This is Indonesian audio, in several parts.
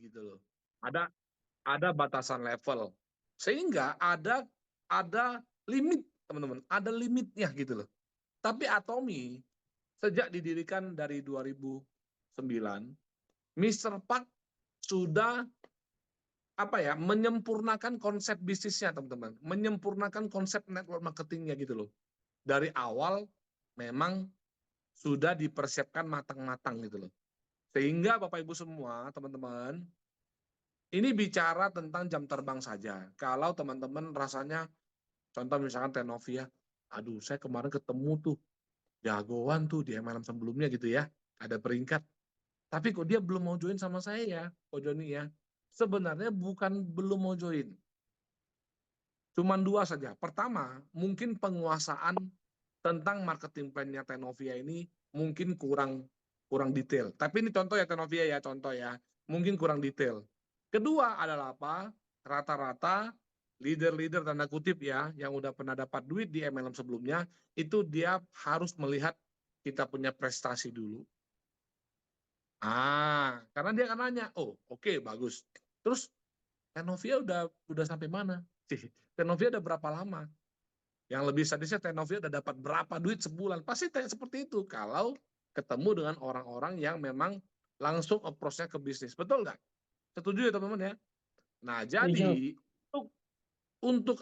gitu loh. Ada batasan level. Sehingga ada limit, teman-teman, ada limitnya gitu loh. Tapi Atomy sejak didirikan dari 2009, Mr. Park sudah menyempurnakan konsep bisnisnya, teman-teman, menyempurnakan konsep network marketingnya gitu loh. Dari awal memang sudah dipersiapkan matang-matang gitu loh. Sehingga Bapak Ibu semua, teman-teman, ini bicara tentang jam terbang saja. Kalau teman-teman rasanya, contoh misalkan Tenovia, aduh saya kemarin ketemu tuh jagoan tuh di MLM sebelumnya gitu ya, ada peringkat. Tapi kok dia belum mau join sama saya ya, Ko Joni ya. Sebenarnya bukan belum mau join. Cuman dua saja. Pertama, mungkin penguasaan tentang marketing plan-nya Tenovia ini mungkin kurang detail. Tapi ini contoh ya Tenovia ya, contoh ya. Mungkin kurang detail. Kedua adalah apa? Rata-rata leader-leader tanda kutip ya, yang udah pernah dapat duit di MLM sebelumnya, itu dia harus melihat kita punya prestasi dulu. Karena dia akan nanya, oh oke, bagus. Terus Tenovia udah sampai mana? Tenovia udah berapa lama? Yang lebih sadisnya Tenovia udah dapat berapa duit sebulan? Pasti tanya seperti itu kalau ketemu dengan orang-orang yang memang langsung approach-nya ke bisnis. Betul nggak? Setuju ya teman-teman ya? Nah, Setuju. jadi untuk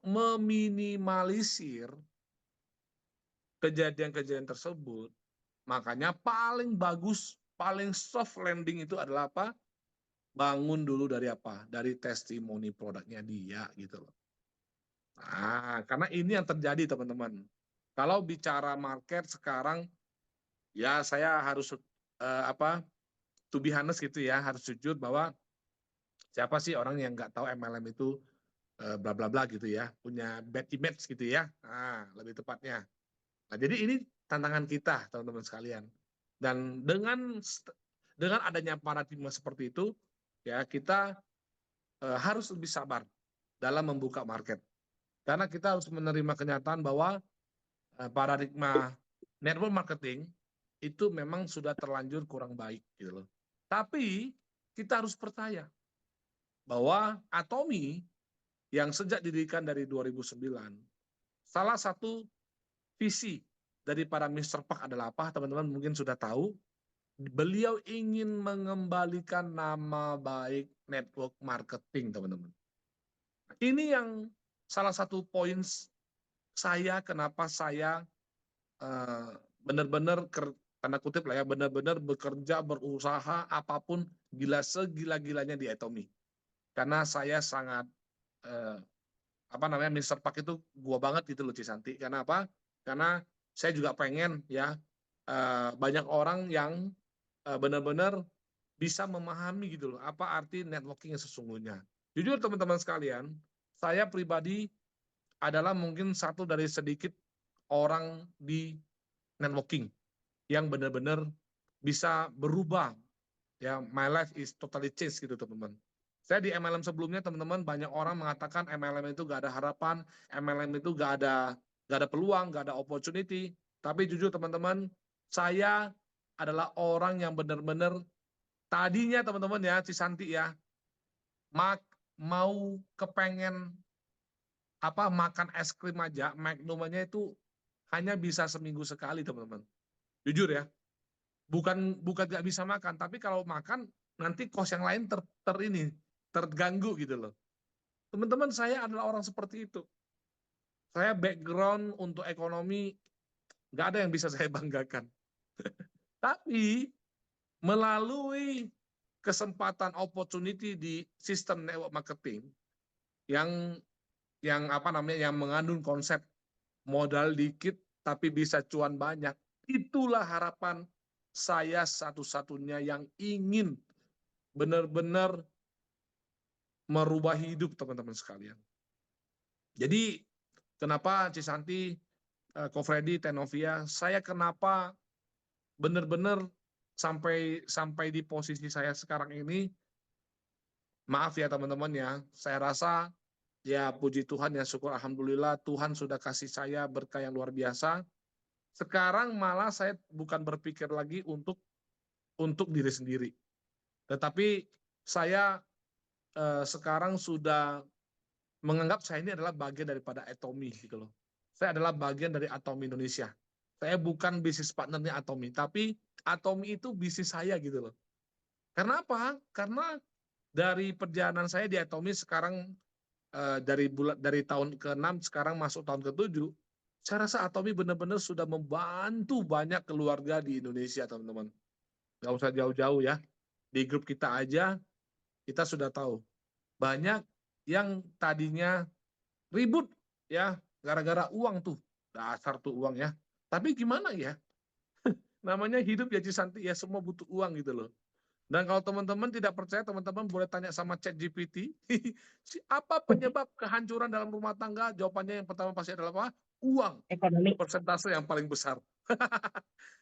meminimalisir kejadian-kejadian tersebut, makanya paling bagus, paling soft landing itu adalah apa? Bangun dulu dari apa? Dari testimoni produknya dia gitu loh. Karena ini yang terjadi teman-teman. Kalau bicara market sekarang, ya saya harus to be honest gitu ya, harus jujur bahwa siapa sih orang yang nggak tahu MLM itu bla bla bla gitu ya, punya bad image gitu ya, lebih tepatnya. Nah, jadi ini tantangan kita teman-teman sekalian. Dan dengan adanya paradigma seperti itu, ya kita harus lebih sabar dalam membuka market. Karena kita harus menerima kenyataan bahwa paradigma network marketing itu memang sudah terlanjur kurang baik gitu loh. Tapi kita harus percaya bahwa Atomy yang sejak didirikan dari 2009, salah satu visi dari para Mr. Park adalah apa? Teman-teman mungkin sudah tahu, beliau ingin mengembalikan nama baik network marketing, teman-teman. Ini yang salah satu poin saya, kenapa saya benar-benar tanda kutip lah ya, benar-benar bekerja, berusaha apapun segila-gilanya di Atomy. Karena saya sangat Mr. Park itu gua banget gitu loh Cisanti. Karena apa? Karena saya juga pengen ya banyak orang yang benar-benar bisa memahami gitu loh apa arti networking yang sesungguhnya. Jujur teman-teman sekalian, saya pribadi adalah mungkin satu dari sedikit orang di networking yang benar-benar bisa berubah. Ya, my life is totally changed gitu teman-teman. Saya di MLM sebelumnya teman-teman, banyak orang mengatakan MLM itu gak ada harapan, MLM itu gak ada peluang, gak ada opportunity. Tapi jujur teman-teman, saya adalah orang yang benar-benar tadinya teman-teman ya, Cisanti ya, mau kepengen makan es krim aja, Magnum aja itu hanya bisa seminggu sekali teman-teman. Jujur ya, bukan nggak bisa makan, tapi kalau makan nanti kos yang lain terganggu gitu loh. Teman-teman, saya adalah orang seperti itu. Saya background untuk ekonomi nggak ada yang bisa saya banggakan. Tapi melalui kesempatan opportunity di sistem network marketing yang yang mengandung konsep modal dikit tapi bisa cuan banyak, itulah harapan saya satu-satunya yang ingin benar-benar merubah hidup teman-teman sekalian. Jadi kenapa Cisanti, Ko Freddy, Tenovia, saya kenapa benar-benar sampai di posisi saya sekarang ini, maaf ya teman-teman ya, saya rasa ya puji Tuhan ya, syukur alhamdulillah Tuhan sudah kasih saya berkah yang luar biasa. Sekarang malah saya bukan berpikir lagi untuk diri sendiri. Tetapi saya sekarang sudah menganggap saya ini adalah bagian daripada Atomy gitu loh. Saya adalah bagian dari Atomy Indonesia. Saya bukan bisnis partnernya Atomy, tapi Atomy itu bisnis saya gitu loh. Karena apa? Karena dari perjalanan saya di Atomy sekarang dari tahun ke-6 sekarang masuk tahun ke-7, saya rasa Atomy benar-benar sudah membantu banyak keluarga di Indonesia, teman-teman. Nggak usah jauh-jauh ya. Di grup kita aja, kita sudah tahu. Banyak yang tadinya ribut ya, gara-gara uang tuh. Dasar tuh uang ya. Tapi gimana ya? Namanya hidup ya Cisanti ya, semua butuh uang gitu loh. Dan kalau teman-teman tidak percaya, teman-teman boleh tanya sama ChatGPT, apa penyebab kehancuran dalam rumah tangga? Jawabannya yang pertama pasti adalah apa? Uang. Ekonomi. Persentase yang paling besar.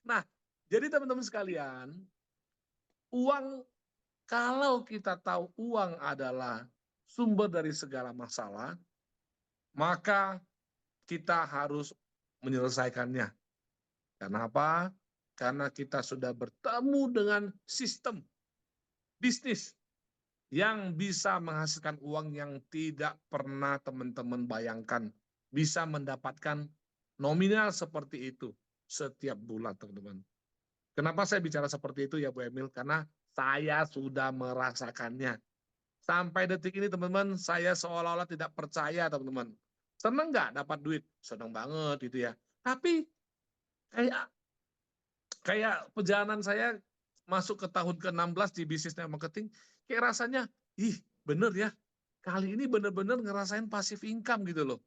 Nah, jadi teman-teman sekalian, uang, kalau kita tahu uang adalah sumber dari segala masalah, maka kita harus menyelesaikannya. Karena apa? Karena kita sudah bertemu dengan sistem bisnis yang bisa menghasilkan uang yang tidak pernah teman-teman bayangkan. Bisa mendapatkan nominal seperti itu setiap bulan, teman-teman. Kenapa saya bicara seperti itu ya Bu Emil? Karena saya sudah merasakannya. Sampai detik ini teman-teman, saya seolah-olah tidak percaya teman-teman. Senang nggak dapat duit? Senang banget gitu ya. Tapi kayak kayak perjalanan saya masuk ke tahun ke-16 di bisnis network marketing, kayak rasanya, ih bener ya, kali ini bener-bener ngerasain passive income gitu loh.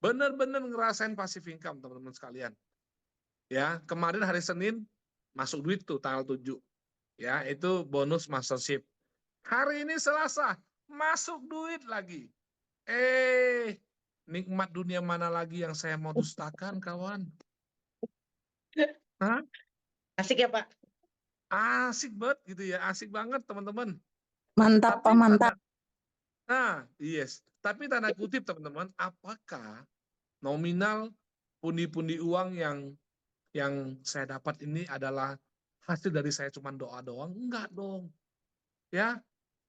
Bener-bener ngerasain passive income teman-teman sekalian. Ya, kemarin hari Senin masuk duit tuh tanggal 7. Ya, itu bonus mastership. Hari ini Selasa, masuk duit lagi. Nikmat dunia mana lagi yang saya mau dustakan, kawan? Hah? Asik ya Pak? Asik banget gitu ya, asik banget teman-teman. Mantap Pak, Tapi mantap. yes. Tapi tanda kutip teman-teman, apakah nominal pundi-pundi uang yang saya dapat ini adalah hasil dari saya cuma doa doang? Enggak dong. Ya,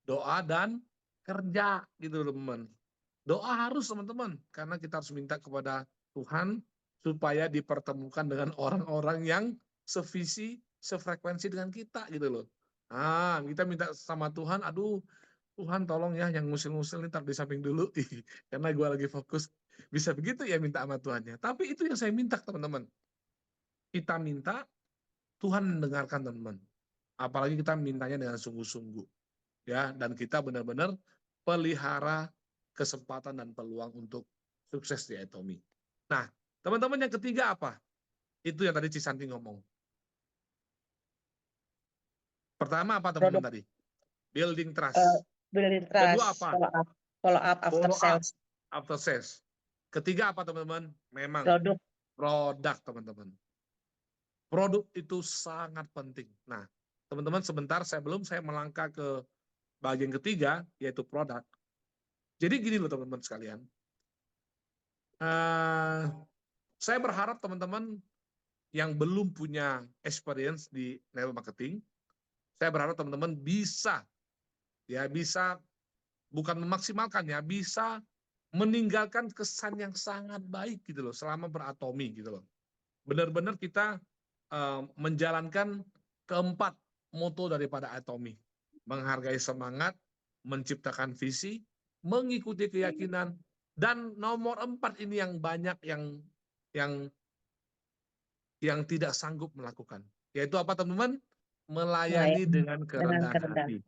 doa dan kerja gitu teman-teman. Doa harus teman-teman, karena kita harus minta kepada Tuhan supaya dipertemukan dengan orang-orang yang sevisi, sefrekuensi dengan kita gitu loh. Kita minta sama Tuhan, aduh Tuhan tolong ya yang ngusil-ngusil ini taruh di samping dulu, karena gue lagi fokus. Bisa begitu ya minta sama Tuhannya. Tapi itu yang saya minta teman-teman. Kita minta, Tuhan mendengarkan teman-teman. Apalagi kita mintanya dengan sungguh-sungguh. Ya, dan kita benar-benar pelihara kesempatan dan peluang untuk sukses di Atomy. Nah, teman-teman yang ketiga apa? Itu yang tadi Cisanti ngomong. Pertama apa teman-teman Produk tadi? Building trust. building Kedua trust, apa? follow up after Follow up sales. after sales. Ketiga apa teman-teman? Memang Produk. produk teman-teman. Produk itu sangat penting. Nah, teman-teman sebentar sebelum saya melangkah ke bagian ketiga, yaitu produk. Jadi gini loh teman-teman sekalian. Saya berharap teman-teman yang belum punya experience di network marketing, saya berharap teman-teman bisa bukan memaksimalkan ya, bisa meninggalkan kesan yang sangat baik gitu loh selama beratomi gitu loh. Benar-benar kita menjalankan keempat moto daripada Atomy. Menghargai semangat, menciptakan visi, mengikuti keyakinan, dan nomor 4 ini yang banyak yang tidak sanggup melakukan. Yaitu apa teman-teman? Melayani dengan kerendahan hati.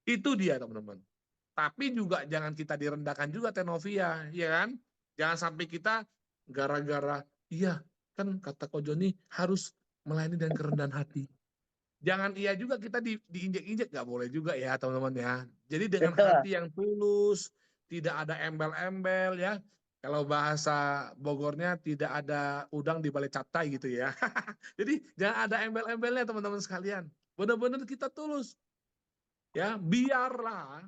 Itu dia teman-teman. Tapi juga jangan kita direndahkan juga Tenovia, ya kan? Jangan sampai kita gara-gara, iya kan kata Ko Joni harus melayani dengan kerendahan hati. Jangan iya juga kita diinjek-injek, nggak boleh juga ya teman-teman ya. Jadi dengan Betul. hati yang tulus, tidak ada embel-embel ya. Kalau bahasa Bogornya tidak ada udang di balik catai gitu ya. Jadi jangan ada embel-embelnya teman-teman sekalian. Benar-benar kita tulus. Ya, biarlah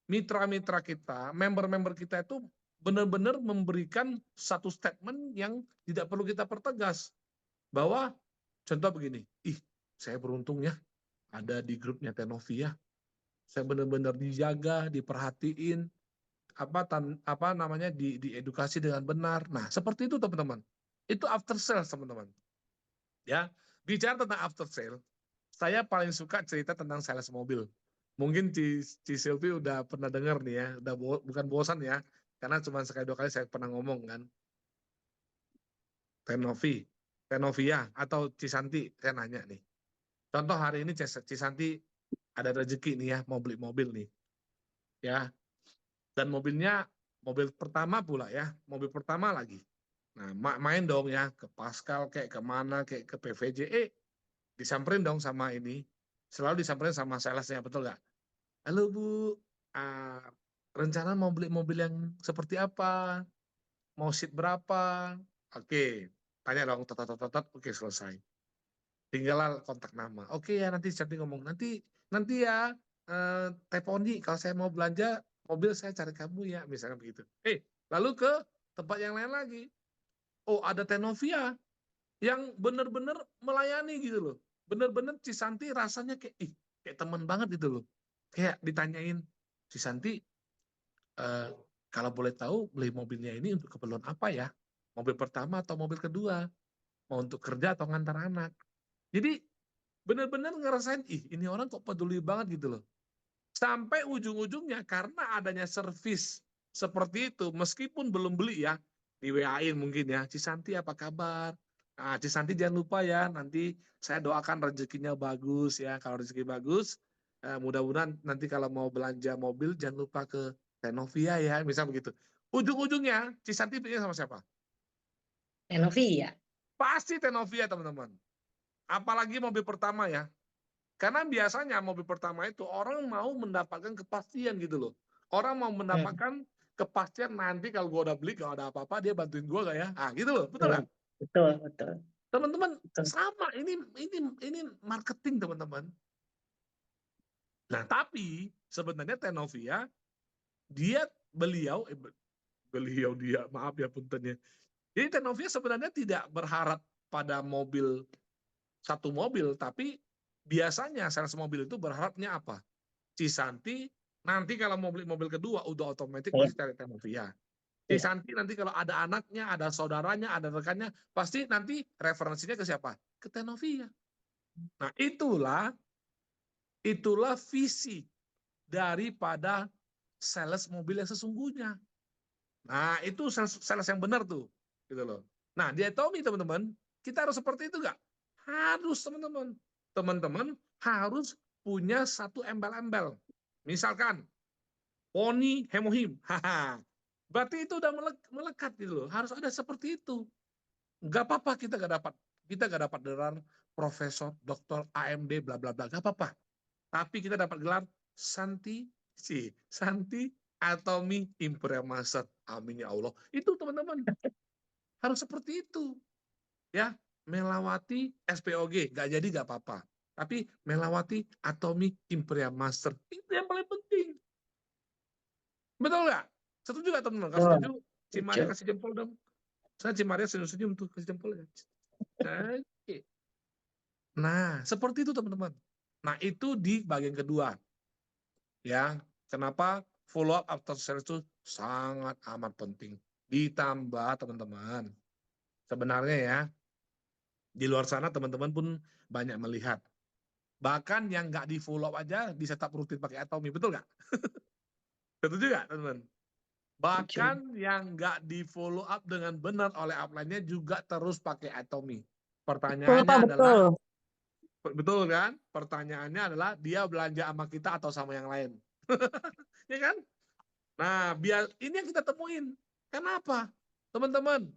mitra-mitra kita, member-member kita itu benar-benar memberikan satu statement yang tidak perlu kita pertegas. Bahwa contoh begini, saya beruntung ya ada di grupnya Tenovia. Saya benar-benar dijaga, diperhatiin, apa namanya diedukasi dengan benar. Nah, seperti itu teman-teman. Itu after sales teman-teman. Ya, bicara tentang after sale, saya paling suka cerita tentang sales mobil. Mungkin Ci Sylvie udah pernah dengar nih ya, udah bukan bosan ya, karena cuma sekali dua kali saya pernah ngomong kan. Tenovia atau Cisanti, saya nanya nih. Contoh hari ini Cisanti ada rezeki nih ya, mau beli mobil nih. Ya, dan mobilnya mobil pertama pula ya, mobil pertama lagi. Nah, main dong ya ke Pascal kayak kemana kayak ke PVJ, disamperin dong sama ini, selalu disamperin sama salesnya, betul nggak? Halo Bu, uh, rencana mau beli mobil yang seperti apa? Mau seat berapa? Oke, tanya dong, oke selesai. Tinggallah kontak nama. Oke ya nanti ngomong nanti ya Teponi kalau saya mau belanja mobil saya cari kamu ya misalnya begitu. Lalu ke tempat yang lain lagi. Oh ada Tenovia yang benar-benar melayani gitu loh. Benar-benar Cisanti rasanya kayak teman banget gitu loh. Kayak ditanyain Cisanti kalau boleh tahu beli mobilnya ini untuk keperluan apa ya? Mobil pertama atau mobil kedua? Mau untuk kerja atau ngantar anak? Jadi benar-benar ngerasain, ini orang kok peduli banget gitu loh. Sampai ujung-ujungnya karena adanya servis seperti itu, meskipun belum beli ya, di WA-in mungkin ya, Cisanti apa kabar? Nah, Cisanti jangan lupa ya, nanti saya doakan rezekinya bagus ya. Kalau rezeki bagus, mudah-mudahan nanti kalau mau belanja mobil jangan lupa ke Tenovia ya, misal begitu. Ujung-ujungnya Cisanti pilih sama siapa? Tenovia. Pasti Tenovia teman-teman. Apalagi mobil pertama ya. Karena biasanya mobil pertama itu orang mau mendapatkan kepastian gitu loh. Orang mau mendapatkan kepastian nanti kalau gue udah beli, kalau ada apa-apa dia bantuin gue gak ya? Ah gitu loh, betul nggak? Betul, betul. Teman-teman Betul. sama, ini marketing teman-teman. Nah tapi sebenarnya Tenovia beliau maaf ya puntennya. Jadi Tenovia sebenarnya tidak berharap pada satu mobil, tapi biasanya sales mobil itu berharapnya apa? Cisanti nanti kalau mau beli mobil kedua udah otomatis Ya. pasti cari Tenovia. Ya. Cisanti nanti kalau ada anaknya, ada saudaranya, ada rekannya, pasti nanti referensinya ke siapa? Ke Tenovia. Nah itulah visi daripada sales mobil yang sesungguhnya. Nah itu sales yang benar tuh, gitu loh. Nah di Atomy teman-teman, kita harus seperti itu nggak? Harus teman-teman. Teman-teman harus punya satu embel-embel. Misalkan Poni Hemohim. Berarti itu udah melekat gitu loh. Harus ada seperti itu. Enggak apa-apa kita nggak dapat gelar profesor, doktor, AMD, bla bla bla. Enggak apa-apa. Tapi kita dapat gelar Santi Atomy Imperial Master. Amin ya Allah. Itu teman-teman harus seperti itu. Ya, melewati SPOG, nggak jadi nggak apa-apa. Tapi melewati Atomy Imperial Master itu yang paling penting. Betul nggak? Setuju nggak teman-teman? Kalau setuju, Cimaria kasih jempol dong. Saya Cimaria senyum-senyum tuh, kasih jempol ya. Oke. Nah, seperti itu teman-teman. Nah, itu di bagian kedua. Ya, kenapa follow up after sales itu sangat amat penting. Ditambah teman-teman, sebenarnya ya, di luar sana teman-teman pun banyak melihat. Bahkan yang nggak di follow up aja bisa tetap rutin pakai Atomy, betul nggak? Setuju nggak teman-teman? Bahkan yang nggak di follow up dengan benar oleh upline-nya juga terus pakai Atomy. Pertanyaannya adalah, betul kan? Pertanyaannya adalah dia belanja sama kita atau sama yang lain. Ya kan? Nah, ini yang kita temuin. Kenapa? Teman-teman,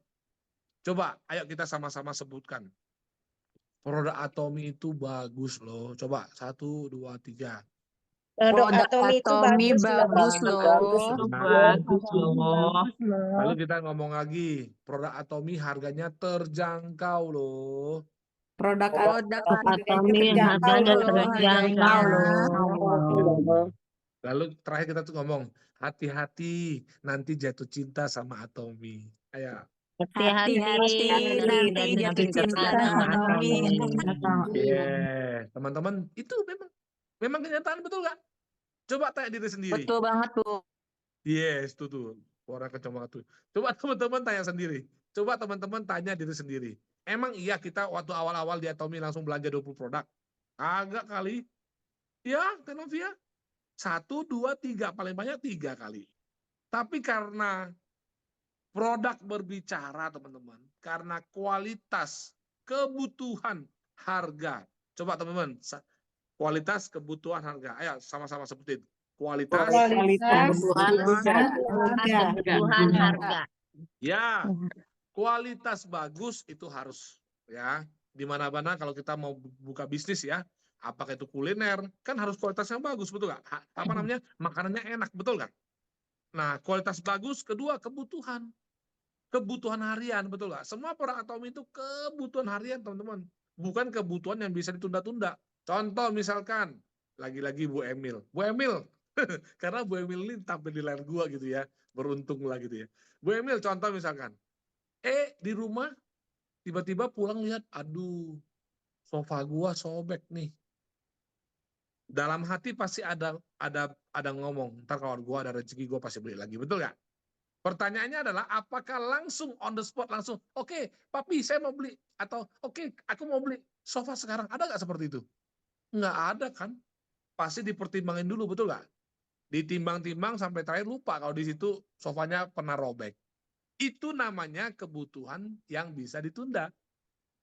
coba ayo kita sama-sama sebutkan. Produk Atomy itu bagus loh. Coba 1, 2, 3. Produk Atomy itu bagus loh. Bagus loh. Lalu kita ngomong lagi, produk Atomy harganya terjangkau loh. Produk Atomy harganya terjangkau loh. Lalu terakhir kita tuh ngomong, hati-hati nanti jatuh cinta sama Atomy. Ayo. Hati-hati nanti jatuh cinta sama Tommy. Teman-teman, itu memang kenyataan, betul nggak? Coba tanya diri sendiri. Betul banget, Bu. Yes, itu tuh. Orang kecomot tuh. Coba teman-teman tanya sendiri. Coba teman-teman tanya diri sendiri. Emang iya kita waktu awal-awal di Atomi langsung belanja 20 produk? Agak kali. Ya, kan Novia? 1, 2, 3. Paling banyak 3 kali. Tapi karena produk berbicara, teman-teman. Karena kualitas, kebutuhan, harga. Coba teman-teman, kualitas, kebutuhan, harga. Ayo sama-sama sebutin. Kualitas, Kebutuhan, harga. Ya, kualitas bagus itu harus ya. Di mana-mana kalau kita mau buka bisnis ya, apakah itu kuliner, kan harus kualitas yang bagus, betul nggak? Apa namanya? Makanannya enak, betul nggak? Nah, kualitas bagus, kedua kebutuhan. Kebutuhan harian, betul nggak? Semua produk Atomi itu kebutuhan harian, teman-teman. Bukan kebutuhan yang bisa ditunda-tunda. Contoh misalkan, lagi-lagi Bu Emil. Bu Emil, karena Bu Emil ini tampil di layar gua gitu ya. Beruntung lah gitu ya. Bu Emil, contoh misalkan. Di rumah, tiba-tiba pulang lihat, aduh, sofa gua sobek nih. Dalam hati pasti ada ngomong, ntar kalau gua ada rezeki gua pasti beli lagi, betul nggak? Pertanyaannya adalah apakah langsung on the spot langsung, oke, papi saya mau beli, atau oke, aku mau beli sofa sekarang, ada nggak seperti itu? Nggak ada kan? Pasti dipertimbangin dulu, betul nggak? Ditimbang-timbang sampai terakhir lupa kalau di situ sofanya pernah robek. Itu namanya kebutuhan yang bisa ditunda.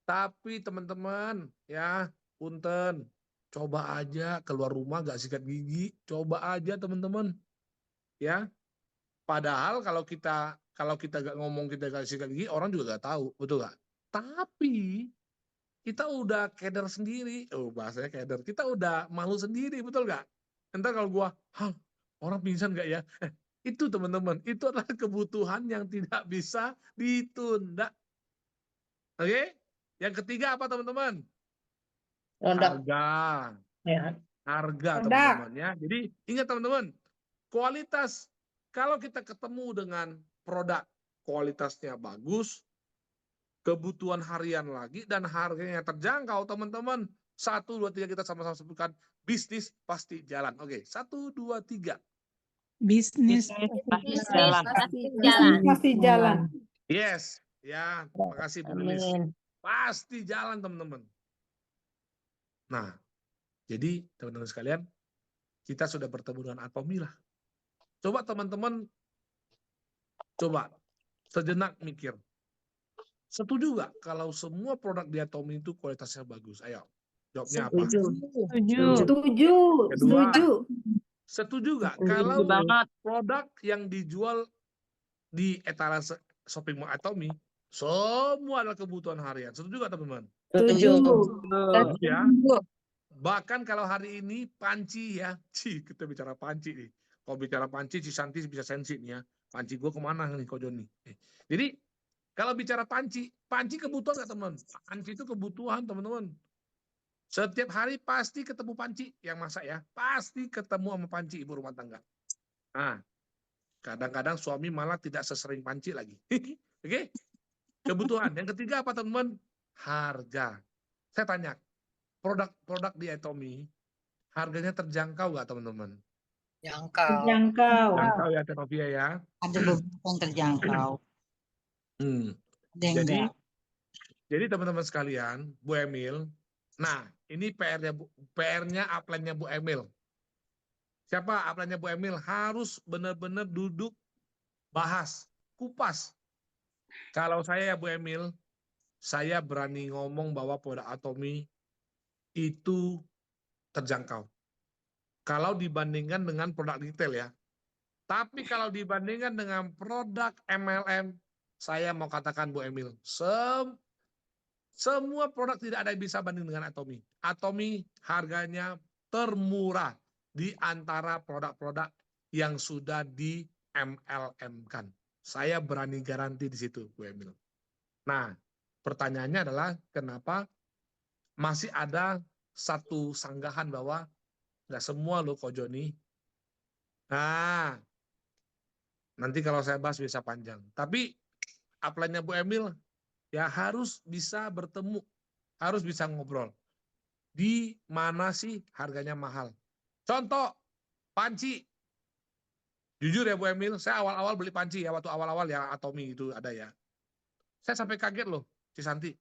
Tapi teman-teman ya, punten, coba aja keluar rumah gak sikat gigi, coba aja teman-teman ya. Padahal kalau kita gak ngomong kita gak sikat gigi, orang juga gak tahu, betul gak? Tapi kita udah keder sendiri, bahasanya keder, kita udah malu sendiri, betul gak? Entar kalau gua, orang pingsan gak ya? Itu teman-teman, itu adalah kebutuhan yang tidak bisa ditunda. Oke? Yang ketiga apa teman-teman? Harga. Harga teman-teman ya. Jadi ingat teman-teman, kualitas. Kalau kita ketemu dengan produk kualitasnya bagus, kebutuhan harian lagi, dan harganya terjangkau, teman-teman. 1, 2, 3 kita sama-sama sebutkan, bisnis pasti jalan. Oke, 1, 2, 3. Bisnis Pasti jalan. pasti jalan. Yes, ya, terima kasih Bu Lilis. Pasti jalan teman-teman. Nah, jadi teman-teman sekalian, kita sudah bertemu dengan Atomi lah. Coba teman-teman, coba sejenak mikir. Setuju nggak kalau semua produk di Atomi itu kualitasnya bagus? Ayo, jawabnya apa? Setuju. Kedua, Setuju. setuju nggak kalau produk yang dijual di etalase shopping mall Atomi semua adalah kebutuhan harian? Setuju nggak teman-teman? Setuju. Ya. Bahkan kalau hari ini panci ya, kita bicara panci nih. Kalau bicara panci, Cisanti bisa sensi nih ya. Panci gue kemana nih Ko Joni? Jadi kalau bicara panci kebutuhan nggak teman? Panci itu kebutuhan teman-teman. Setiap hari pasti ketemu panci yang masak ya. Pasti ketemu sama panci ibu rumah tangga. Nah, kadang-kadang suami malah tidak sesering panci lagi. Oke? Kebutuhan. Yang ketiga apa teman-teman? Harga. Saya tanya, produk-produk di Atomi harganya terjangkau nggak teman-teman? Terjangkau. Terjangkau ya Tenovia ya. Ada beberapa yang terjangkau. Ada yang Jadi enggak. jadi teman-teman sekalian, Bu Emil. Nah, ini PR-nya upline-nya Bu Emil. Siapa upline-nya Bu Emil? Harus benar-benar duduk bahas, kupas. Kalau saya ya Bu Emil, saya berani ngomong bahwa produk Atomi itu terjangkau. Kalau dibandingkan dengan produk retail ya. Tapi kalau dibandingkan dengan produk MLM, saya mau katakan Bu Emil, semua produk tidak ada yang bisa banding dengan Atomi. Atomi harganya termurah di antara produk-produk yang sudah di MLM-kan. Saya berani garansi di situ, Bu Emil. Nah, pertanyaannya adalah kenapa masih ada satu sanggahan bahwa nggak semua loh Ko Joni. Nah, nanti kalau saya bahas bisa panjang. Tapi upline-nya Bu Emil, ya harus bisa bertemu, harus bisa ngobrol. Di mana sih harganya mahal? Contoh, panci. Jujur ya Bu Emil, saya awal-awal beli panci ya, waktu awal-awal ya Atomi itu ada ya. Saya sampai kaget loh, Cisanti.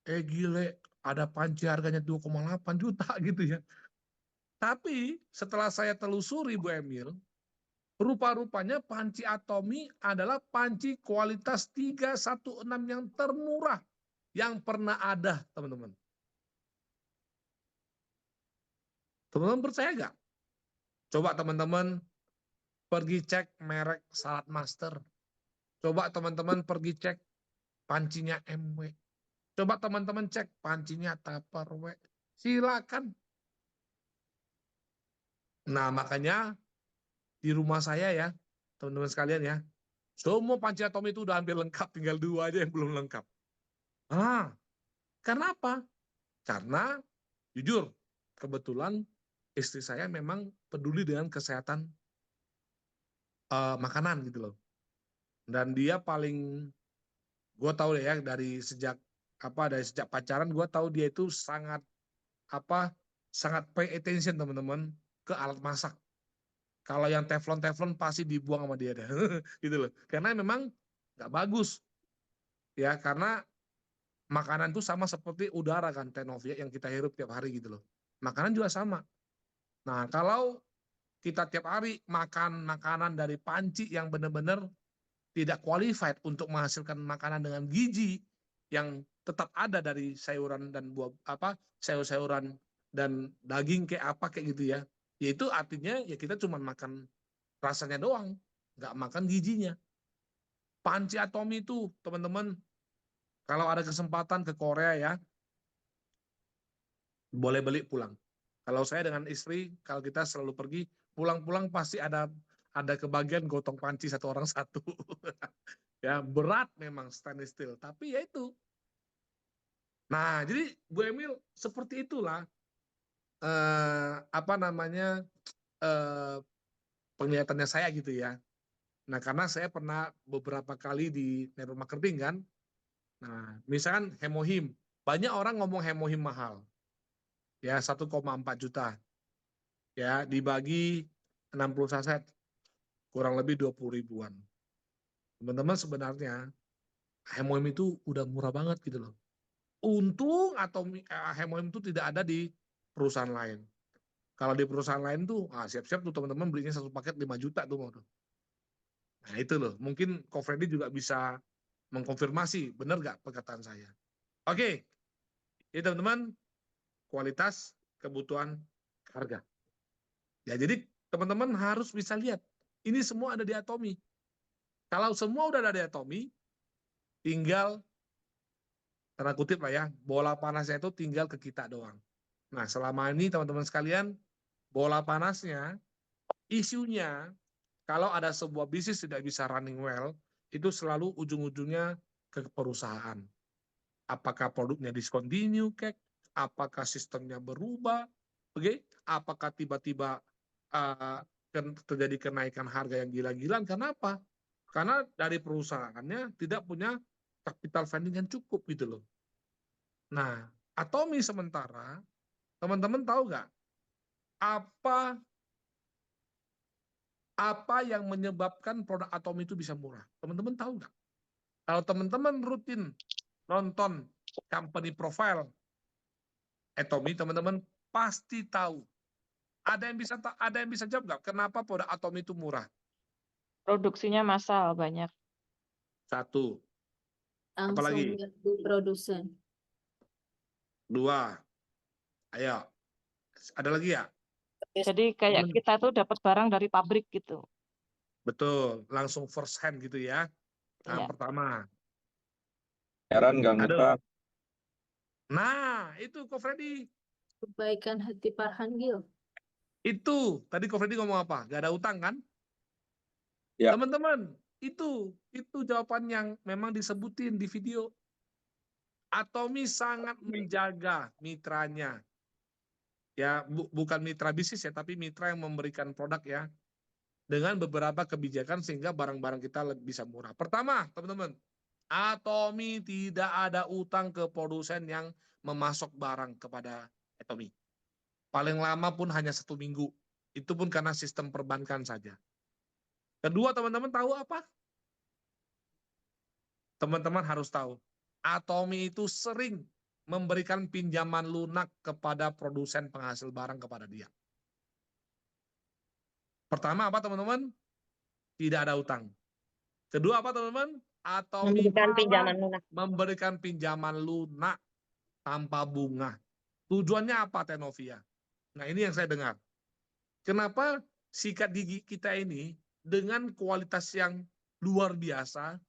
Gile, ada panci harganya 2,8 juta gitu ya. Tapi setelah saya telusuri Bu Emil, rupa-rupanya panci Atomi adalah panci kualitas 316 yang termurah yang pernah ada, teman-teman. Teman-teman percaya nggak? Coba teman-teman pergi cek merek Salad Master. Coba teman-teman pergi cek pancinya MW. Coba teman-teman cek pancinya Tupperware. Silakan. Nah, makanya di rumah saya ya, teman-teman sekalian ya, semua panci Atomi itu udah hampir lengkap, tinggal 2 aja yang belum lengkap. Karena apa? Karena jujur, kebetulan istri saya memang peduli dengan kesehatan makanan gitu loh. Dan dia paling, gue tahu ya dari sejak pacaran, gue tahu dia itu sangat pay attention teman-teman ke alat masak. Kalau yang teflon pasti dibuang sama dia deh, gitu loh. Karena memang nggak bagus, ya karena makanan itu sama seperti udara kan, Tenovia yang kita hirup tiap hari gitu loh. Makanan juga sama. Nah kalau kita tiap hari makan makanan dari panci yang benar-benar tidak qualified untuk menghasilkan makanan dengan gizi yang tetap ada dari sayuran dan buah sayur-sayuran dan daging kayak gitu ya. Yaitu artinya ya kita cuma makan rasanya doang, nggak makan gizinya. Panci Atomi itu teman-teman, kalau ada kesempatan ke Korea ya, boleh beli pulang. Kalau saya dengan istri, kalau kita selalu pergi, pulang-pulang pasti ada kebagian gotong panci satu orang satu. Ya berat memang stainless steel, tapi ya itu. Nah jadi Bu Emil seperti itulah penglihatannya saya gitu ya. Nah karena saya pernah beberapa kali di network marketing kan. Nah misalkan Hemohim, banyak orang ngomong Hemohim mahal, ya 1,4 juta, ya dibagi 60 saset, kurang lebih 20 ribuan. Teman-teman sebenarnya Hemohim itu udah murah banget gitu loh. Untung atau Hemohim itu tidak ada di perusahaan lain. Kalau di perusahaan lain tuh, siap-siap tuh teman-teman belinya satu paket 5 juta tuh mau tuh. Nah itu loh, mungkin Ko Freddy juga bisa mengkonfirmasi, benar nggak perkataan saya. Oke, jadi teman-teman, kualitas, kebutuhan, harga. Ya jadi teman-teman harus bisa lihat, ini semua ada di Atomi. Kalau semua udah ada di Atomi, tinggal, tanda kutip lah ya, bola panasnya itu tinggal ke kita doang. Nah selama ini teman-teman sekalian, bola panasnya, isunya, kalau ada sebuah bisnis tidak bisa running well, itu selalu ujung-ujungnya ke perusahaan. Apakah produknya discontinue, apakah sistemnya berubah, apakah tiba-tiba terjadi kenaikan harga yang gila-gilaan. Kenapa? Karena dari perusahaannya tidak punya capital funding yang cukup gitu loh. Nah, Atomi sementara, teman-teman tahu nggak apa yang menyebabkan produk Atomi itu bisa murah? Teman-teman tahu nggak? Kalau teman-teman rutin nonton company profile Atomi, teman-teman pasti tahu. Ada yang bisa jawab nggak? Kenapa produk Atomi itu murah? Produksinya massal banyak. Satu. Langsung Apalagi? dari produsen. 2. Ayo. Ada lagi ya? Jadi kayak kita tuh dapat barang dari pabrik gitu. Betul. Langsung first hand gitu ya. Nah, Ya. pertama. Heran nggak ngutang. Nah, itu Ko Freddy. Kebaikan hati Farhan Gil. Itu. Tadi Ko Freddy ngomong apa? Gak ada utang kan? Ya. Teman-teman, itu jawaban yang memang disebutin di video. Atomi sangat menjaga mitranya. Ya, bukan mitra bisnis ya, tapi mitra yang memberikan produk ya. Dengan beberapa kebijakan sehingga barang-barang kita bisa murah. Pertama, teman-teman, Atomi tidak ada utang ke produsen yang memasok barang kepada Atomi. Paling lama pun hanya 1 minggu. Itu pun karena sistem perbankan saja. Kedua, teman-teman tahu apa? Teman-teman harus tahu. Atomi itu sering memberikan pinjaman lunak kepada produsen penghasil barang kepada dia. Pertama apa, teman-teman? Tidak ada utang. Kedua apa, teman-teman? Atomi memberikan pinjaman lunak tanpa bunga. Tujuannya apa, Tenovia? Nah, ini yang saya dengar. Kenapa sikat gigi kita ini dengan kualitas yang luar biasa,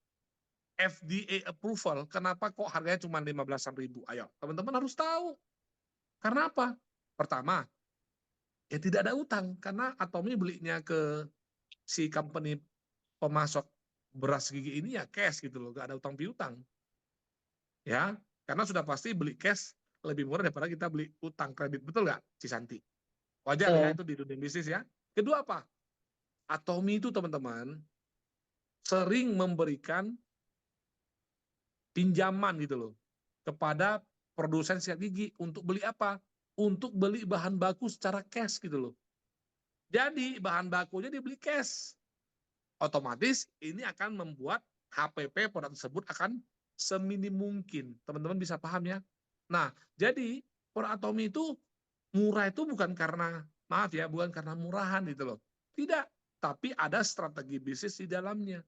FDA approval, kenapa kok harganya cuma 15.000? Ayo, teman-teman harus tahu. Karena apa? Pertama, ya tidak ada utang. Karena Atomi belinya ke si company pemasok beras gigi ini ya cash gitu loh, gak ada utang piutang. Ya, karena sudah pasti beli cash lebih murah daripada kita beli utang kredit, betul nggak, Cisanti? Wajar ya itu di dunia bisnis ya. Kedua apa? Atomi itu, teman-teman, sering memberikan pinjaman gitu loh kepada produsen sikat gigi untuk beli apa? Untuk beli bahan baku secara cash gitu loh. Jadi bahan bakunya dibeli cash. Otomatis ini akan membuat HPP produk tersebut akan seminim mungkin. Teman-teman bisa paham ya? Nah, jadi produk Atomi itu murah itu bukan karena, maaf ya, bukan karena murahan gitu loh. Tidak, tapi ada strategi bisnis di dalamnya.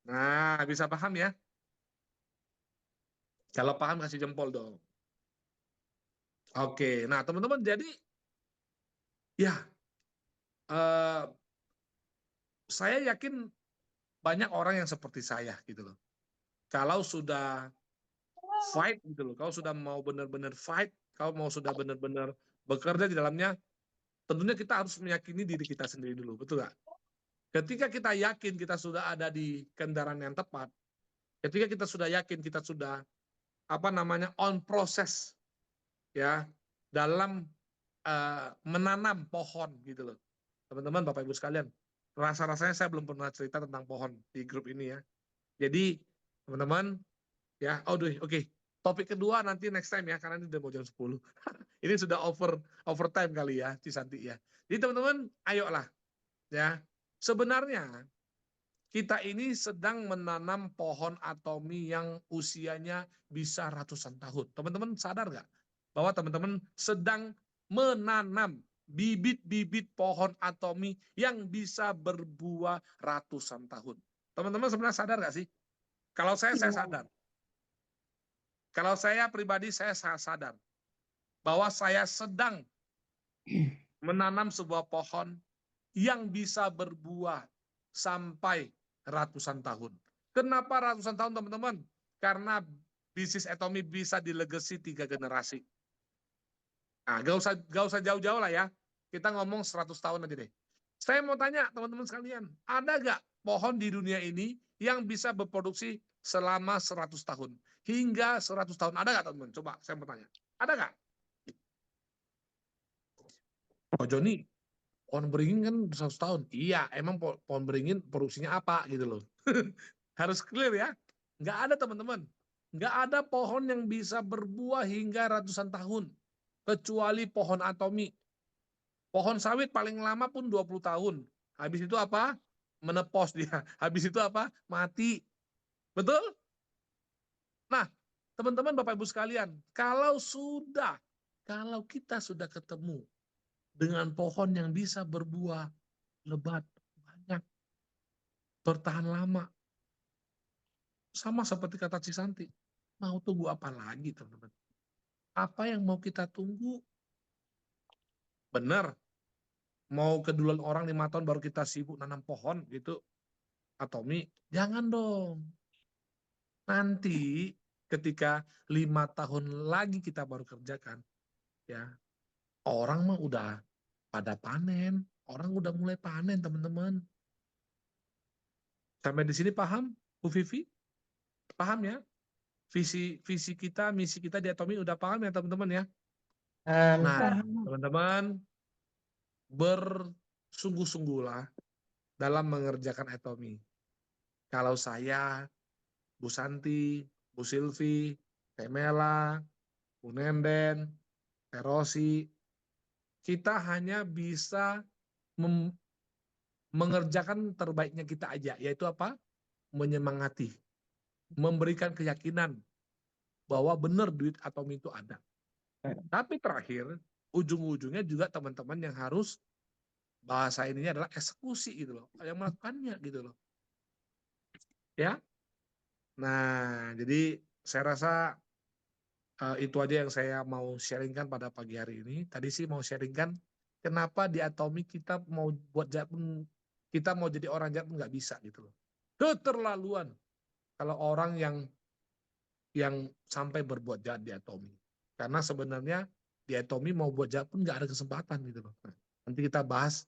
Nah, bisa paham ya? Kalau paham kasih jempol dong. Oke, nah teman-teman, jadi ya saya yakin banyak orang yang seperti saya gitu loh. Kalau sudah fight gitu loh, kalau sudah mau benar-benar fight, kalau mau sudah benar-benar bekerja di dalamnya, tentunya kita harus meyakini diri kita sendiri dulu, betul nggak? Ketika kita yakin kita sudah ada di kendaraan yang tepat, ketika kita sudah yakin kita sudah on proses ya dalam menanam pohon gitu loh, teman-teman, Bapak Ibu sekalian, rasa-rasanya saya belum pernah cerita tentang pohon di grup ini ya. Jadi teman-teman ya, oke. Topik kedua nanti next time ya, karena ini udah mau jam 10. Ini sudah overtime kali ya, Cisanti ya. Jadi teman-teman, ayolah ya. Sebenarnya kita ini sedang menanam pohon Atomi yang usianya bisa ratusan tahun. Teman-teman sadar nggak bahwa teman-teman sedang menanam bibit-bibit pohon Atomi yang bisa berbuah ratusan tahun. Teman-teman sebenarnya sadar nggak sih? Kalau saya sadar. Kalau saya pribadi, saya sadar bahwa saya sedang menanam sebuah pohon yang bisa berbuah sampai ratusan tahun. Kenapa ratusan tahun, teman-teman? Karena bisnis Atomi bisa dilegasi 3 generasi. Nah, gak usah jauh-jauh lah ya. Kita ngomong 100 tahun aja deh. Saya mau tanya teman-teman sekalian, ada gak pohon di dunia ini yang bisa berproduksi selama 100 tahun? Hingga 100 tahun. Ada gak, teman-teman? Coba saya mau tanya. Ada gak? Pak Joni, pohon beringin kan 100 tahun. Iya, emang pohon beringin produksinya apa gitu loh. Harus clear ya. Nggak ada, teman-teman. Nggak ada pohon yang bisa berbuah hingga ratusan tahun. Kecuali pohon Atomi. Pohon sawit paling lama pun 20 tahun. Habis itu apa? Menepos dia. Habis itu apa? Mati. Betul? Nah, teman-teman, Bapak Ibu sekalian, kalau kita sudah ketemu dengan pohon yang bisa berbuah lebat, banyak, bertahan lama, sama seperti kata Cisanti, mau tunggu apa lagi, teman-teman? Apa yang mau kita tunggu? Benar, mau keduluan orang 5 tahun baru kita sibuk nanam pohon gitu, Atomi? Jangan dong. Nanti ketika 5 tahun lagi kita baru kerjakan, ya orang mah udah pada panen, orang udah mulai panen, teman-teman. Sampai di sini paham, Bu Vivi? Paham ya? Visi kita, misi kita di Atomi udah paham ya, teman-teman ya? Nah, teman-teman, bersungguh-sungguhlah dalam mengerjakan Atomi. Kalau saya Bu Santi, Bu Silvi, Temela, Bu Nenden, Terosi, kita hanya bisa mengerjakan terbaiknya kita aja, yaitu apa? Menyemangati, memberikan keyakinan bahwa benar duit Atomi itu ada. Tapi terakhir, ujung-ujungnya juga teman-teman yang harus bahasa ininya adalah eksekusi gitu loh, yang melakukannya gitu loh. Ya. Nah, jadi saya rasa itu aja yang saya mau sharingkan pada pagi hari ini. Tadi sih mau sharingkan kenapa di Atomi kita mau buat jahat pun, kita mau jadi orang jahat pun nggak bisa gitu loh. Keterlaluan kalau orang yang sampai berbuat jahat di Atomi. Karena sebenarnya di Atomi mau buat jahat pun nggak ada kesempatan gitu loh. Nah, nanti kita bahas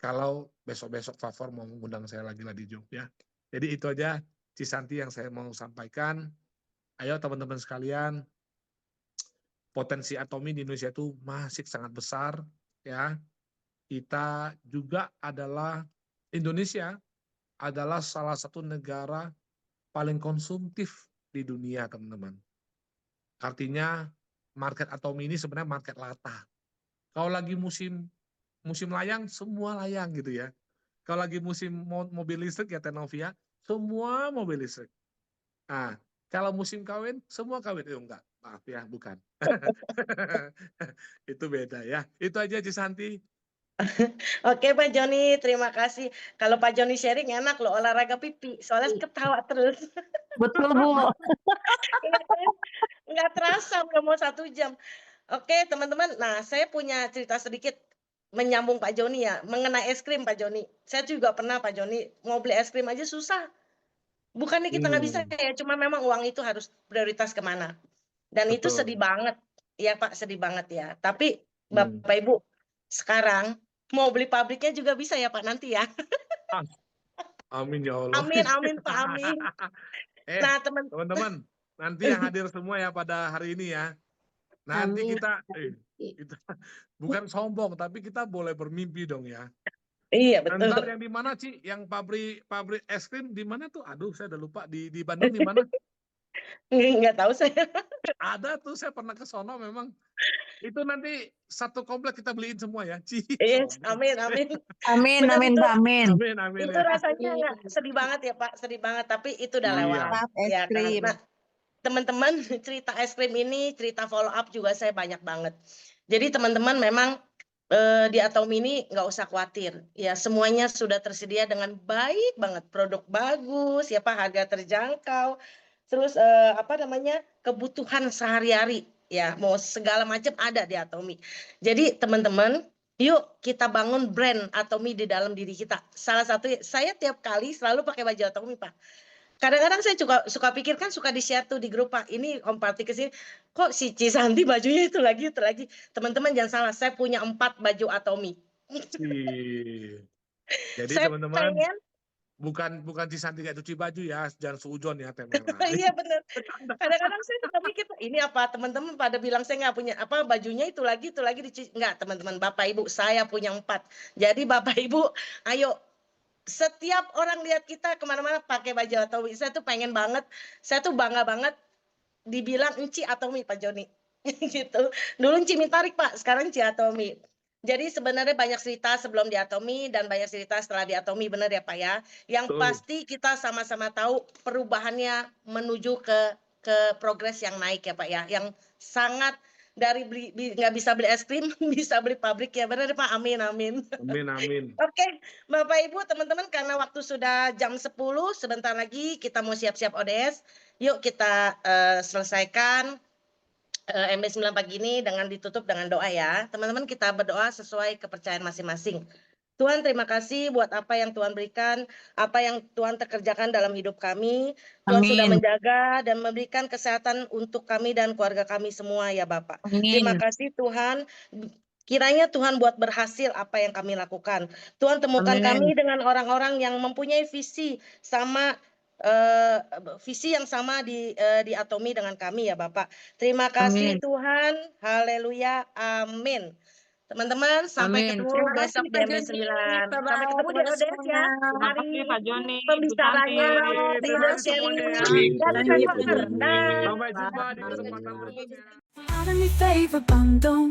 kalau besok-besok Favor mau mengundang saya lagi lah di Jogja. Jadi itu aja Cisanti yang saya mau sampaikan. Ayo teman-teman sekalian, potensi Atomi di Indonesia itu masih sangat besar, ya. Kita juga Indonesia adalah salah satu negara paling konsumtif di dunia, teman-teman. Artinya market Atomi ini sebenarnya market latah. Kalau lagi musim layang, semua layang gitu ya. Kalau lagi musim mobil listrik ya Tenovia, semua mobil listrik. Nah, kalau musim kawin, semua kawin. Enggak, maaf ya, bukan. Itu beda ya. Itu aja Cisanti. Oke Pak Joni, terima kasih. Kalau Pak Joni sharing enak loh, olahraga pipi, soalnya ketawa terus. Betul, Bu. Nggak terasa udah mau 1 jam. Oke teman-teman, nah saya punya cerita sedikit menyambung Pak Joni ya, mengenai es krim Pak Joni. Saya juga pernah Pak Joni, mau beli es krim aja susah. Bukannya kita nggak bisa ya, cuma memang uang itu harus prioritas kemana. Dan itu sedih banget, ya Pak, sedih banget ya. Tapi Bapak Ibu, sekarang mau beli pabriknya juga bisa ya Pak nanti ya. Amin ya Allah. Amin, amin Pak, amin. Nah teman-teman, nanti yang hadir semua ya pada hari ini ya. Nanti kita bukan sombong, tapi kita boleh bermimpi dong ya. Iya betul. Ntar yang di mana Ci? Yang pabrik es krim di mana tuh? Aduh, saya udah lupa. Di Bandung di mana? Nggak tahu saya. Ada tuh, saya pernah ke sono memang. Itu nanti satu komplek kita beliin semua ya. Ci. Yes, amin, amin. Amin, Benar, amin, itu, Pak, amin. Amin, amin itu ya. rasanya sedih banget ya Pak, sedih banget. Tapi itu udah Iya. lewat. Es Ya kan. krim. Nah, teman-teman, cerita es krim ini, cerita follow up juga saya banyak banget. Jadi teman-teman memang di Atomi ini nggak usah khawatir. Ya semuanya sudah tersedia dengan baik banget. Produk bagus, ya Pak, harga terjangkau. Terus kebutuhan sehari-hari. Ya mau segala macam ada di Atomi. Jadi teman-teman, yuk kita bangun brand Atomi di dalam diri kita. Salah satu, saya tiap kali selalu pakai baju Atomi Pak. Kadang-kadang saya juga suka pikir kan, suka di-share tuh di grup Pak. Ini Om Parti kesini, kok si Cisanti bajunya itu lagi. Teman-teman jangan salah, saya punya 4 baju Atomi. Jadi teman-teman, bukan Cisanti nggak cuci baju ya, jangan suujon ya Temela. Iya benar. Kadang-kadang saya suka mikir, ini apa teman-teman pada bilang saya nggak punya bajunya itu lagi dicuci. Nggak teman-teman, Bapak Ibu saya punya 4. Jadi Bapak Ibu, ayo. Setiap orang lihat kita kemana-mana pakai baju Atomi, saya tuh pengen banget, saya tuh bangga banget dibilang Enci Atomi Pak Joni. Gitu. Dulu Enci Mintarik Pak, sekarang Enci Atomi. Jadi sebenarnya banyak cerita sebelum di Atomi dan banyak cerita setelah di Atomi, benar ya Pak ya. Yang pasti kita sama-sama tahu perubahannya menuju ke progres yang naik ya Pak ya. Yang sangat dari nggak bisa beli es krim, bisa beli pabrik ya, benar Pak, amin, amin. Amin, amin. Oke, Bapak Ibu, teman-teman, karena waktu sudah jam 10, sebentar lagi kita mau siap-siap ODS. Yuk kita selesaikan MB9 pagi ini dengan ditutup dengan doa ya. Teman-teman kita berdoa sesuai kepercayaan masing-masing. Tuhan terima kasih buat apa yang Tuhan berikan, apa yang Tuhan kerjakan dalam hidup kami. Tuhan sudah menjaga dan memberikan kesehatan untuk kami dan keluarga kami semua ya Bapak. Amin. Terima kasih Tuhan. Kiranya Tuhan buat berhasil apa yang kami lakukan. Tuhan temukan kami dengan orang-orang yang mempunyai visi yang sama di Atomi dengan kami ya Bapak. Terima kasih Tuhan. Haleluya. Amin. Teman-teman, sampai Amin. ketemu Terima besok kasih, di Pak MB Joni. 9. Bye-bye. Sampai ketemu di LDS ya. semuanya. Terima Hari kasih Pak Joni, Ibu pembicaranya Santi. leader Terima kasih sharing semuanya ya. dan Thank you, Pak partner. Joni. Dah. Sampai jumpa di kesempatan berikutnya. I don't need favor, bundle.